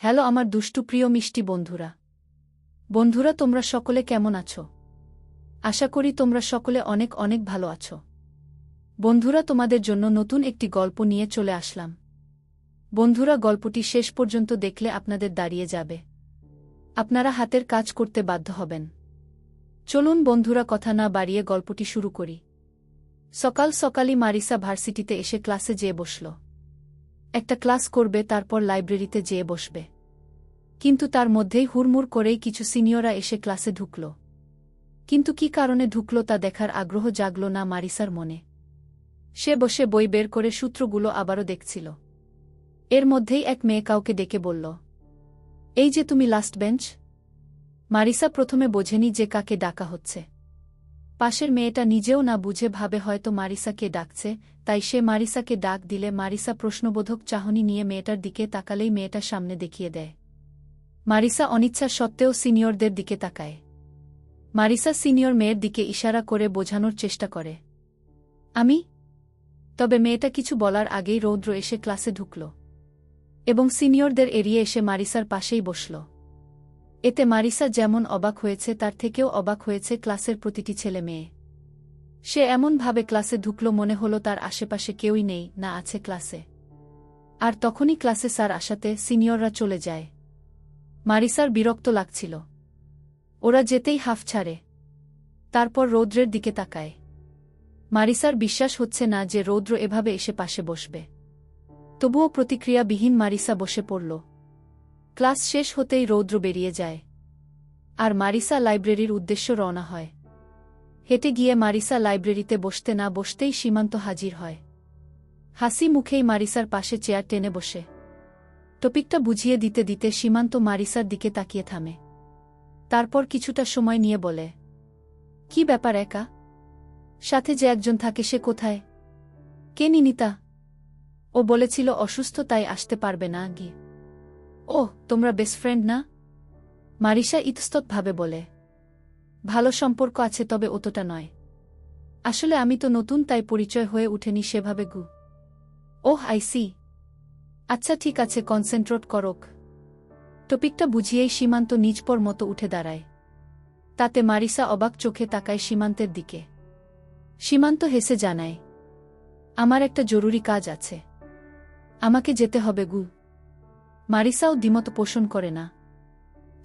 Hello আমার দুষ্টু প্রিয় মিষ্টি বন্ধুরা তোমরা সকলে কেমন আছো? আশা করি তোমরা সকলে অনেক অনেক ভালো আছো। বন্ধুরা তোমাদের জন্য নতুন একটি গল্প নিয়ে চলে আসলাম। বন্ধুরা গল্পটি শেষ পর্যন্ত দেখলে আপনাদের দাঁড়িয়ে যাবে, আপনারা হাতের কাজ করতে বাধ্য হবেন। চলুন বন্ধুরা কথা না বাড়িয়ে গল্পটি শুরু করি। সকাল সকালই মারিসা ভার্সিটিতে এসে ক্লাসে যেয়ে বসল। একটা ক্লাস করবে, তারপর লাইব্রেরিতে যেয়ে বসবে। কিন্তু তার মধ্যেই হুড়মুড় করেই কিছু সিনিয়ররা এসে ক্লাসে ঢুকল। কিন্তু কি কারণে ঢুকল তা দেখার আগ্রহ জাগল না মারিসার মনে। সে বসে বই বের করে সূত্রগুলো আবারও দেখছিল। এর মধ্যেই এক মেয়ে কাউকে ডেকে বলল, এই যে তুমি লাস্ট বেঞ্চ। মারিসা প্রথমে বোঝেনি যে কাকে ডাকা হচ্ছে। পাশের মেয়েটা নিজেও না বুঝে ভাবে হয়তো মারিসাকে ডাকছে, তাই সে মারিসাকে ডাক দিলে মারিসা প্রশ্নবোধক চাহনি নিয়ে মেয়েটার দিকে তাকালেই মেয়েটা সামনে দেখিয়ে দেয়। মারিসা অনিচ্ছা সত্ত্বেও সিনিয়রদের দিকে তাকায়। মারিসা সিনিয়র মেয়ের দিকে ইশারা করে বোঝানোর চেষ্টা করে, আমি। তবে মেয়েটা কিছু বলার আগেই রৌদ্র এসে ক্লাসে ঢুকল এবং সিনিয়রদের এড়িয়ে এসে মারিসার পাশেই বসল। এতে মারিসা যেমন অবাক হয়েছে তার থেকেও অবাক হয়েছে ক্লাসের প্রতিটি ছেলে মেয়ে। সে এমনভাবে ক্লাসে ঢুকল মনে হলো তার আশেপাশে কেউই নেই, না আছে ক্লাসে। আর তখনই ক্লাসে স্যার আসাতে সিনিয়ররা চলে যায়। মারিসার বিরক্ত লাগছিল। ওরা যেতেই হাফ ছাড়ে, তারপর রৌদ্রের দিকে তাকায়। মারিসার বিশ্বাস হচ্ছে না যে রৌদ্র এভাবে এসে পাশে বসবে। তবুও প্রতিক্রিয়াবিহীন মারিসা বসে পড়ল। ক্লাস শেষ হতেই রৌদ্র বেরিয়ে যায়, আর মারিসা লাইব্রেরির উদ্দেশ্য রওনা হয়। হেঁটে গিয়ে মারিসা লাইব্রেরিতে বসতে না বসতেই সীমান্ত হাজির হয়। হাসি মুখেই মারিসার পাশে চেয়ার টেনে বসে। টপিকটা বুঝিয়ে দিতে দিতে সীমান্ত মারিসার দিকে তাকিয়ে থামে। তারপর কিছুটা সময় নিয়ে বলে, কি ব্যাপার একা? সাথে যে একজন থাকে সে কোথায়? কে নিনিতা? ও বলেছিল অসুস্থ তাই আসতে পারবে না গি। ওহ, তোমরা বেস্ট ফ্রেন্ড না? মারিসা ইতস্ততভাবে বলে, ভালো সম্পর্ক আছে তবে অতটা নয়। আসলে আমি তো নতুন তাই পরিচয় হয়ে উঠেনি সেভাবে গু। Oh I see. আচ্ছা ঠিক আছে, কনসেন্ট্রেট করক। টপিকটা বুঝিয়েই সীমান্ত নিজপর মতো উঠে দাঁড়ায়। তাতে মারিসা অবাক চোখে তাকায় সীমান্তের দিকে। সীমান্ত হেসে জানায়, আমার একটা জরুরি কাজ আছে, আমাকে যেতে হবে গু। মারিসাও দ্বিমত পোষণ করে না।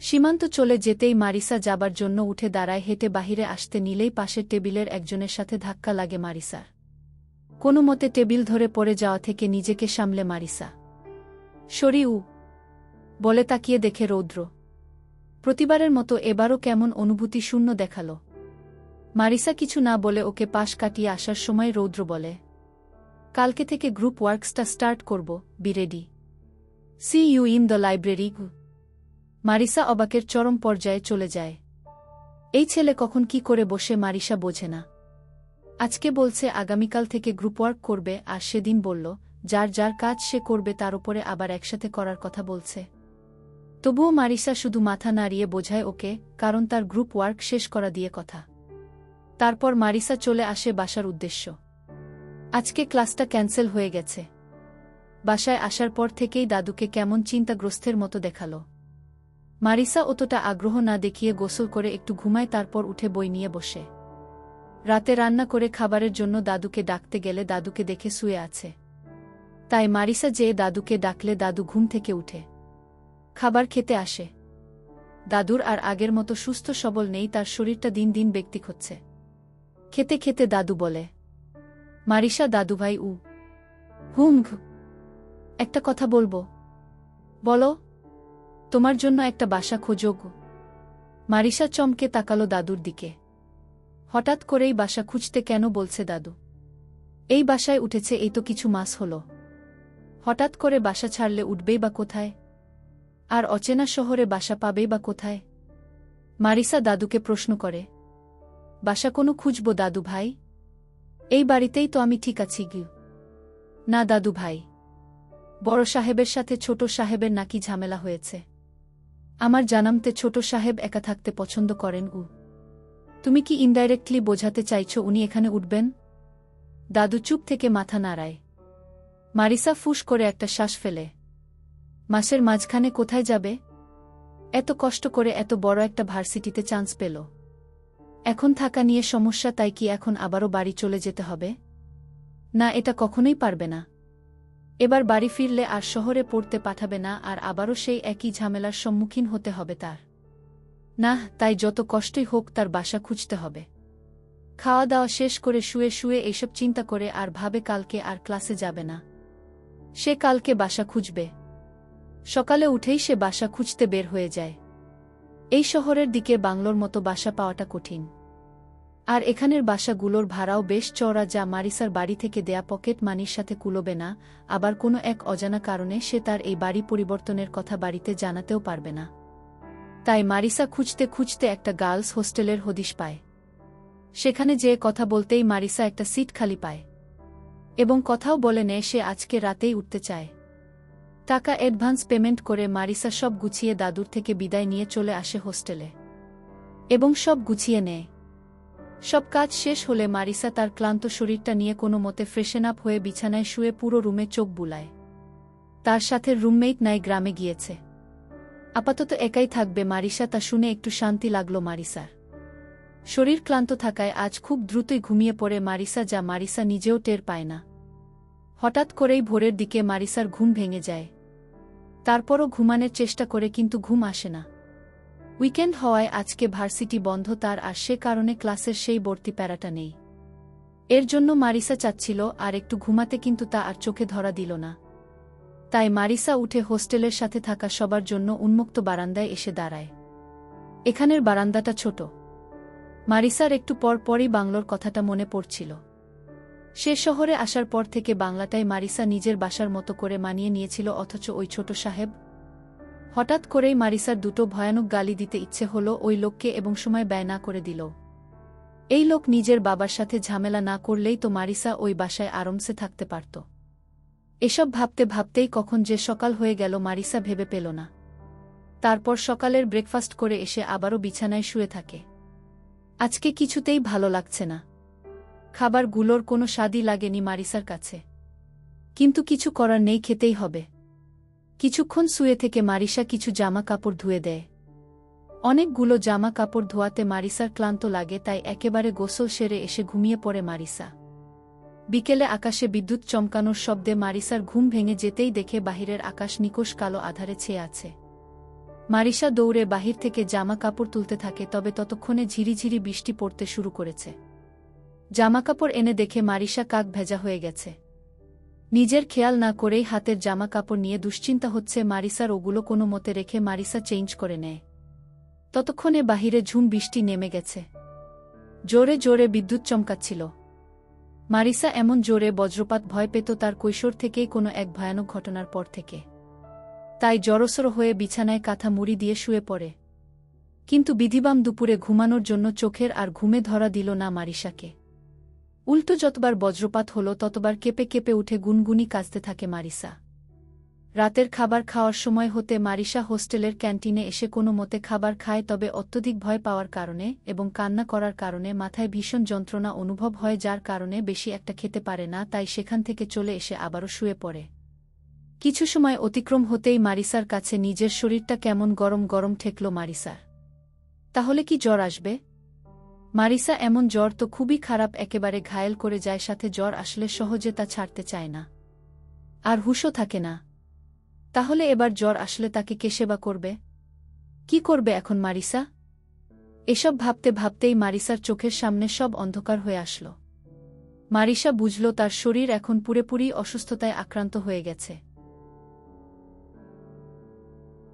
সীমান্ত চলে যেতেই মারিসা যাবার জন্য উঠে দাঁড়ায়। হেঁটে বাহিরে আসতে নিলেই পাশের টেবিলের একজনের সাথে ধাক্কা লাগে মারিসার। কোনো মতে টেবিল ধরে পড়ে যাওয়া থেকে নিজেকে সামলে মারিসা সরিউ বলে তাকিয়ে দেখে রৌদ্র। প্রতিবারের মতো এবারও কেমন অনুভূতি শূন্য দেখালো। মারিসা কিছু না বলে ওকে পাশ কাটিয়ে আসার সময় রৌদ্র বলে, কালকে থেকে গ্রুপ ওয়ার্কসটা স্টার্ট করব, be ready. See you in the library. Marissa অবাকের চরম পর্যায়ে চলে যায়। এই ছেলে কখন কি করে বসে মারিসা বোঝে না। আজকে বলছে আগামীকাল থেকে গ্রুপ ওয়ার্ক করবে, আর সেদিন বলল যার যার কাজ সে করবে, তার উপরে আবার একসাথে করার কথা বলছে। তবুও মারিসা শুধু মাথা নাড়িয়ে বোঝায় ওকে, কারণ তার গ্রুপ ওয়ার্ক শেষ করা দিয়ে কথা। তারপর মারিসা চলে আসে বাসার উদ্দেশ্য। আজকে ক্লাসটা ক্যান্সেল হয়ে গেছে। বাসায় আসার পর থেকেই দাদুকে কেমন চিন্তাগ্রস্তের মতো দেখালো। মারিসা অতটা আগ্রহ না দেখিয়ে গোসল করে একটু ঘুমায়, তারপর উঠে বই নিয়ে বসে। রাতে রান্না করে খাবারের জন্য দাদুকে ডাকতে গেলে দাদুকে দেখে শুয়ে আছে। তাই মারিসা যেয়ে দাদুকে ডাকলে দাদু ঘুম থেকে উঠে খাবার খেতে আসে। দাদুর আর আগের মতো সুস্থ সবল নেই, তার শরীরটা দিন দিন বেক্তি হচ্ছে। খেতে খেতে দাদু বলে, মারিসা দাদুভাই হুম একটা কথা বলবো। বলো। তোমার জন্য একটা বাসা খোঁজো গো। মারিসা চমকে তাকালো দাদুর দিকে। হঠাৎ করেই বাসা খুঁজতে কেন বলছে দাদু? এই বাসায় উঠেছে এই তো কিছু মাস হলো। হঠাৎ করে বাসা ছাড়লে উঠবেই বা কোথায়? আর অচেনা শহরে বাসা পাবেই বা কোথায়? মারিসা দাদুকে প্রশ্ন করে, বাসা কোনো খুঁজবো দাদু ভাই? এই বাড়িতেই তো আমি ঠিক আছি গি। না দাদু ভাই, বড় সাহেবের সাথে ছোট সাহেবের নাকি ঝামেলা হয়েছে। আমার জানামতে ছোট সাহেব একা থাকতে পছন্দ করেন। তুমি কি ইনডাইরেক্টলি বোঝাতে চাইছো উনি এখানে উঠবেন? দাদু চুপ থেকে মাথা নাড়ায়। মারিসা ফুস করে একটা শ্বাস ফেলে। মাসের মাঝখানে কোথায় যাবে? এত কষ্ট করে এত বড় একটা ভার্সিটিতে চান্স পেল। এখন থাকা নিয়ে সমস্যা, তাই কি এখন আবারও বাড়ি চলে যেতে হবে? না, এটা কখনোই পারবে না। এবার বাড়ি ফিরলে আর শহরে পড়তে পাঠাবে না, আর আবারও সেই একই ঝামেলার সম্মুখীন হতে হবে তার। না, তাই যত কষ্টই হোক তার বাসা খুঁজতে হবে। খাওয়া দাওয়া শেষ করে শুয়ে শুয়ে এইসব চিন্তা করে আর ভাবে কালকে আর ক্লাসে যাবে না। সে কালকে বাসা খুঁজবে। সকালে উঠেই সে বাসা খুঁজতে বের হয়ে যায়। এই শহরের দিকে বাংলোর মতো বাসা পাওয়াটা কঠিন। আর এখানের বাসাগুলোর ভাড়াও বেশ চওড়া, যা মারিসার বাড়ি থেকে দেয়া পকেট মানির সাথে কুলোবে না। আবার কোনো এক অজানা কারণে সে তার এই বাড়ি পরিবর্তনের কথা বাড়িতে জানাতেও পারবে না। তাই মারিসা খুঁজতে খুঁজতে একটা গার্লস হোস্টেলের হদিশ পায়। সেখানে যেয়ে কথা বলতেই মারিসা একটা সিট খালি পায় এবং কথাও বলে নেয় সে আজকে রাতেই উঠতে চায়। টাকা অ্যাডভান্স পেমেন্ট করে মারিসা সব গুছিয়ে দাদুর থেকে বিদায় নিয়ে চলে আসে হোস্টেলে এবং সব গুছিয়ে নেয়। সব কাজ শেষ হলে মারিসা তার ক্লান্ত শরীরটা নিয়ে কোনো মতে ফ্রেশন আপ হয়ে বিছানায় শুয়ে পুরো রুমে চোখ বুলায়। তার সাথে রুমমেট নাই, গ্রামে গিয়েছে। আপাতত একাই থাকবে মারিসা, তা শুনে একটু শান্তি লাগলো মারিসার। শরীর ক্লান্ত থাকায় আজ খুব দ্রুতই ঘুমিয়ে পড়ে মারিসা, যা মারিসা নিজেও টের পায় না। হঠাৎ করেই ভোরের দিকে মারিসার ঘুম ভেঙে যায়। তারপরও ঘুমানোর চেষ্টা করে, কিন্তু ঘুম আসে না। উইকেন্ড হওয়ায় আজকে ভার্সিটি বন্ধ তার, আর সে কারণে ক্লাসের সেই ভর্তি প্যারাটা নেই। এর জন্য মারিসা চাচ্ছিল আর একটু ঘুমাতে, কিন্তু তা আর চোখে ধরা দিল না। তাই মারিসা উঠে হোস্টেলের সাথে থাকা সবার জন্য উন্মুক্ত বারান্দায় এসে দাঁড়ায়। এখানের বারান্দাটা ছোট। মারিসার একটু পর পরই বাংলোর কথাটা মনে পড়ছিল। সে শহরে আসার পর থেকে বাংলাটাই মারিসা নিজের বাসার মতো করে মানিয়ে নিয়েছিল, অথচ ওই ছোট সাহেব। হঠাৎ করেই মারিসার দুটো ভয়ানক গালি দিতে ইচ্ছে হলো ওই লোককে, এবং সময় ব্যয় না করে দিল। এই লোক নিজের বাবার সাথে ঝামেলা না করলেই তো মারিসা ওই বাসায় আরামসে থাকতে পারত। এসব ভাবতে ভাবতেই কখন যে সকাল হয়ে গেল মারিসা ভেবে পেল না। তারপর সকালের ব্রেকফাস্ট করে এসে আবারও বিছানায় শুয়ে থাকে। আজকে কিছুতেই ভালো লাগছে না। খাবারগুলোর কোনো স্বাদই লাগেনি মারিসার কাছে, কিন্তু কিছু করার নেই, খেতেই হবে। কিছুক্ষণ শুয়ে থেকে মারিসা কিছু জামা কাপড় ধুয়ে দেয়। অনেকগুলো জামা কাপড় ধোয়াতে মারিসার ক্লান্ত লাগে, তাই একেবারে গোসল সেরে এসে ঘুমিয়ে পড়ে মারিসা। বিকেলে আকাশে বিদ্যুৎ চমকানোর শব্দে মারিসার ঘুম ভেঙে যেতেই দেখে বাহিরের আকাশ নিকোষ কালো আধারে ছেয়ে আছে। মারিসা দৌড়ে বাহির থেকে জামা কাপড় তুলতে থাকে, তবে ততক্ষণে ঝিরিঝিরি বৃষ্টি পড়তে শুরু করেছে। জামাকাপড় এনে দেখে মারিসা কাক ভেজা হয়ে গেছে। নিজের খেয়াল না করেই হাতের জামা কাপড় নিয়ে দুশ্চিন্তা হচ্ছে মারিসার, ওগুলো কোনো মতে রেখে মারিসা চেঞ্জ করে নেয়। ততক্ষণে বাহিরে ঝুম বৃষ্টি নেমে গেছে। জোরে জোরে বিদ্যুৎ চমকাচ্ছিল। মারিসা এমন জোরে বজ্রপাত ভয় পেত তার কৈশোর থেকেই কোনো এক ভয়ানক ঘটনার পর থেকে। তাই জড়সড় হয়ে বিছানায় কাঁথা মুড়ি দিয়ে শুয়ে পড়ে। কিন্তু বিধিবাম দুপুরে ঘুমানোর জন্য চোখের আর ঘুমে ধরা দিল না মারিসাকে। উল্টো যতবার বজ্রপাত হলো ততবার কেঁপে কেঁপে উঠে গুনগুনি কাঁদতে থাকে মারিসা। রাতের খাবার খাওয়ার সময় হতে মারিসা হোস্টেলের ক্যান্টিনে এসে কোনো মতে খাবার খায়, তবে অত্যধিক ভয় পাওয়ার কারণে এবং কান্না করার কারণে মাথায় ভীষণ যন্ত্রণা অনুভব হয়, যার কারণে বেশি একটা খেতে পারে না। তাই সেখান থেকে চলে এসে আবারও শুয়ে পড়ে। কিছু সময় অতিক্রম হতেই মারিসার কাছে নিজের শরীরটা কেমন গরম গরম ঠেকল মারিসার। তাহলে কি জ্বর আসবে? মারিসা এমন জ্বর তো খুবই খারাপ, একেবারে ঘায়েল করে যায়। সাথে জ্বর আসলে সহজে তা ছাড়তে চায় না, আর হুঁশও থাকে না। তাহলে এবার জ্বর আসলে তাকে কে সেবা করবে? কি করবে এখন মারিসা? এসব ভাবতে ভাবতেই মারিসার চোখের সামনে সব অন্ধকার হয়ে আসল। মারিসা বুঝল তার শরীর এখন পুরোপুরি অসুস্থতায় আক্রান্ত হয়ে গেছে।